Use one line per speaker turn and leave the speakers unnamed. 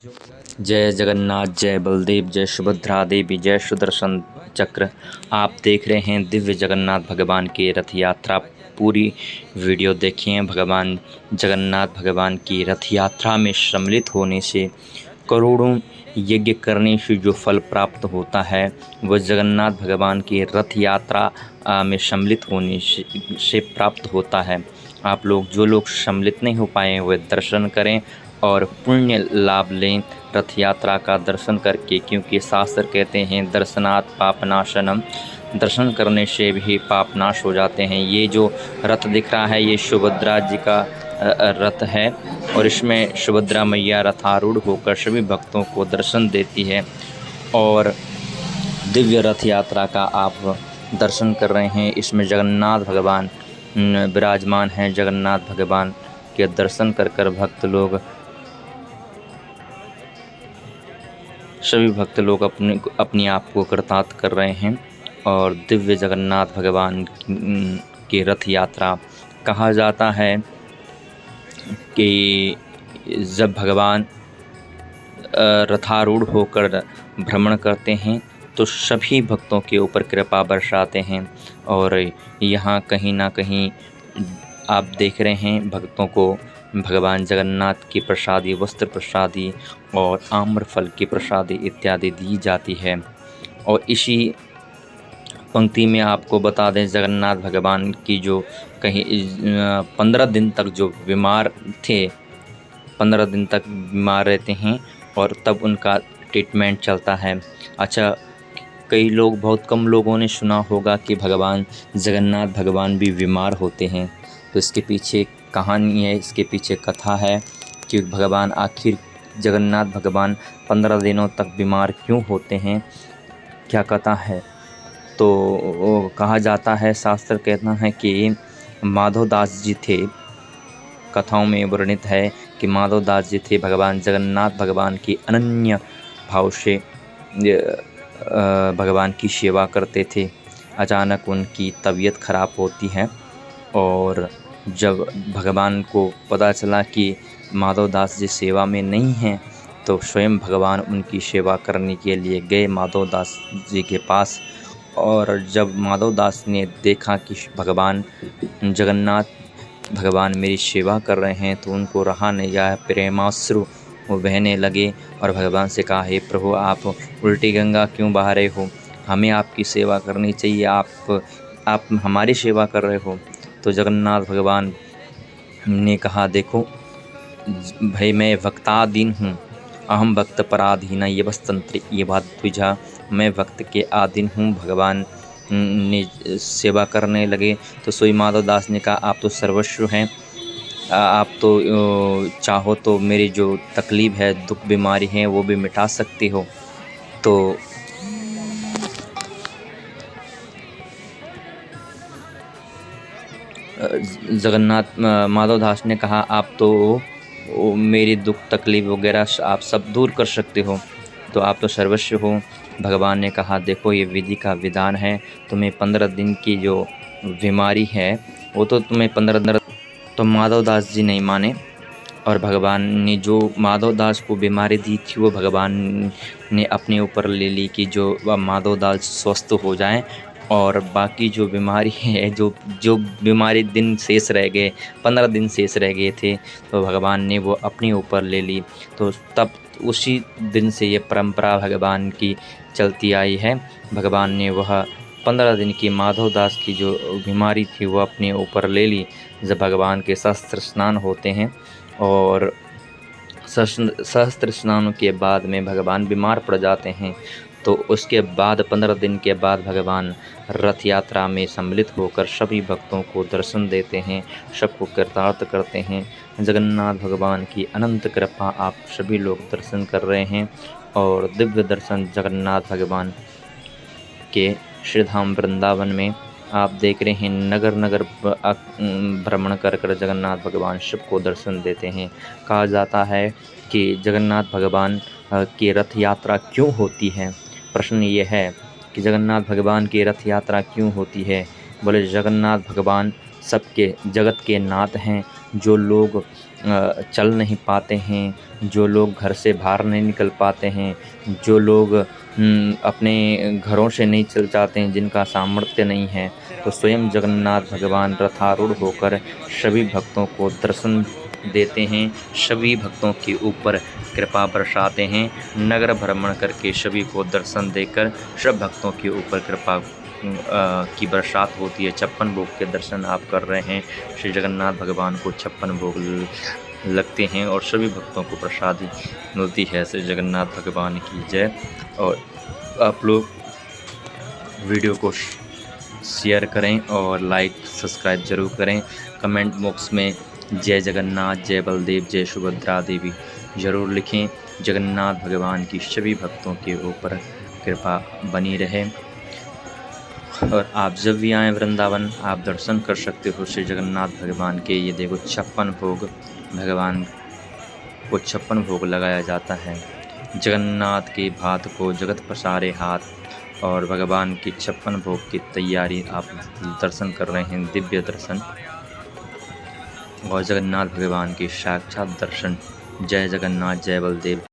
जय जगन्नाथ, जय बलदेव, जय सुभद्रा देवी, जय सुदर्शन चक्र। आप देख रहे हैं दिव्य जगन्नाथ भगवान की रथ यात्रा। पूरी वीडियो देखिए। भगवान जगन्नाथ भगवान की रथ यात्रा में सम्मिलित होने से करोड़ों यज्ञ करने से जो फल प्राप्त होता है वह जगन्नाथ भगवान की रथ यात्रा में सम्मिलित होने से प्राप्त होता है। आप लोग जो लोग सम्मिलित नहीं हो पाए वे दर्शन करें और पुण्य लाभ लें रथ यात्रा का दर्शन करके, क्योंकि शास्त्र कहते हैं दर्शनात् पापनाशनम, दर्शन करने से भी पाप नाश हो जाते हैं। ये जो रथ दिख रहा है ये सुभद्रा जी का रथ है और इसमें सुभद्रा मैया रथारूढ़ होकर सभी भक्तों को दर्शन देती है और दिव्य रथ यात्रा का आप दर्शन कर रहे हैं। इसमें जगन्नाथ भगवान विराजमान हैं। जगन्नाथ भगवान के दर्शन कर सभी भक्त लोग अपने आप को कृतार्थ कर रहे हैं और दिव्य जगन्नाथ भगवान की रथ यात्रा कहा जाता है कि जब भगवान रथारूढ़ होकर भ्रमण करते हैं तो सभी भक्तों के ऊपर कृपा बरसाते हैं। और यहाँ कहीं ना कहीं आप देख रहे हैं भक्तों को भगवान जगन्नाथ की प्रसादी, वस्त्र प्रसादी और आम्रफल की प्रसादी इत्यादि दी जाती है। और इसी पंक्ति में आपको बता दें जगन्नाथ भगवान की जो कहीं 15 दिन तक जो बीमार थे, 15 दिन तक बीमार रहते हैं और तब उनका ट्रीटमेंट चलता है। अच्छा, कई लोग, बहुत कम लोगों ने सुना होगा कि भगवान जगन्नाथ भगवान भी बीमार होते हैं। तो इसके पीछे कहानी है, इसके पीछे कथा है कि भगवान आखिर जगन्नाथ भगवान 15 दिनों तक बीमार क्यों होते हैं, क्या कथा है। तो कहा जाता है, शास्त्र कहता है कि माधवदास जी थे, कथाओं में वर्णित है कि माधवदास जी थे, भगवान जगन्नाथ भगवान की अनन्य भाव से भगवान की सेवा करते थे। अचानक उनकी तबीयत खराब होती है और जब भगवान को पता चला कि माधवदास जी सेवा में नहीं हैं तो स्वयं भगवान उनकी सेवा करने के लिए गए माधवदास जी के पास। और जब माधवदास ने देखा कि भगवान जगन्नाथ भगवान मेरी सेवा कर रहे हैं तो उनको रहा नहीं गया, प्रेमाश्रु वो बहने लगे और भगवान से कहा, हे प्रभु, आप उल्टी गंगा क्यों बहा रहे हो, हमें आपकी सेवा करनी चाहिए, आप हमारी सेवा कर रहे हो। तो जगन्नाथ भगवान ने कहा, देखो भाई, मैं भक्ताधीन हूँ, अहम भक्त पराधीन ये बस्तंत्र ये बात तुझा, मैं भक्त के अधीन हूँ। भगवान ने सेवा करने लगे तो सोई माधवदास ने कहा, आप तो सर्वस्व हैं, आप तो चाहो तो मेरी जो तकलीफ़ है, दुख बीमारी है वो भी मिटा सकते हो। तो जगन्नाथ माधवदास ने कहा, आप तो मेरी दुख तकलीफ़ वगैरह आप सब दूर कर सकते हो, तो आप तो सर्वस्व हो। भगवान ने कहा, देखो ये विधि का विधान है, तुम्हें 15 दिन की जो बीमारी है वो तो तुम्हें 15 दिन। तो माधवदास जी नहीं माने और भगवान ने जो माधवदास को बीमारी दी थी वो भगवान ने अपने ऊपर ले ली कि जो माधवदास स्वस्थ हो जाएं और बाकी जो बीमारी है, जो बीमारी दिन शेष रह गए, 15 दिन शेष रह गए थे, तो भगवान ने वो अपने ऊपर ले ली। तो तब उसी दिन से ये परंपरा भगवान की चलती आई है। भगवान ने वह 15 दिन की माधवदास की जो बीमारी थी वो अपने ऊपर ले ली। जब भगवान के सहस्त्र स्नान होते हैं और सहस्त्र स्नानों के बाद में भगवान बीमार पड़ जाते हैं, तो उसके बाद 15 दिन के बाद भगवान रथ यात्रा में सम्मिलित होकर सभी भक्तों को दर्शन देते हैं, सबको कृतार्थ करते हैं। जगन्नाथ भगवान की अनंत कृपा आप सभी लोग दर्शन कर रहे हैं और दिव्य दर्शन जगन्नाथ भगवान के श्रीधाम वृंदावन में आप देख रहे हैं। नगर नगर भ्रमण कर जगन्नाथ भगवान सबको दर्शन देते हैं। कहा जाता है कि जगन्नाथ भगवान की रथ यात्रा क्यों होती है। प्रश्न ये है कि जगन्नाथ भगवान की रथ यात्रा क्यों होती है। बोले, जगन्नाथ भगवान सबके जगत के नाथ हैं। जो लोग चल नहीं पाते हैं, जो लोग घर से बाहर नहीं निकल पाते हैं, जो लोग अपने घरों से नहीं चल जाते हैं, जिनका सामर्थ्य नहीं है, तो स्वयं जगन्नाथ भगवान रथारूढ़ होकर सभी भक्तों को दर्शन देते हैं, सभी भक्तों के ऊपर कृपा बरसाते हैं। नगर भ्रमण करके सभी को दर्शन देकर सब भक्तों के ऊपर कृपा की बरसात होती है। 56 भोग के दर्शन आप कर रहे हैं। श्री जगन्नाथ भगवान को 56 भोग लगते हैं और सभी भक्तों को प्रसादी मिलती है। श्री जगन्नाथ भगवान की जय। और आप लोग वीडियो को शेयर करें और लाइक सब्सक्राइब जरूर करें। कमेंट बॉक्स में जय जगन्नाथ, जय बलदेव, जय सुभद्रा देवी ज़रूर लिखें। जगन्नाथ भगवान की सभी भक्तों के ऊपर कृपा बनी रहे। और आप जब भी आएँ वृंदावन, आप दर्शन कर सकते हो श्री जगन्नाथ भगवान के। ये देखो 56 भोग भगवान को 56 भोग लगाया जाता है। जगन्नाथ के भात को जगत पसारे हाथ, और भगवान की 56 भोग की तैयारी आप दर्शन कर रहे हैं, दिव्य दर्शन और जगन्नाथ भगवान के साक्षात दर्शन। जय जगन्नाथ, जय बलदेव।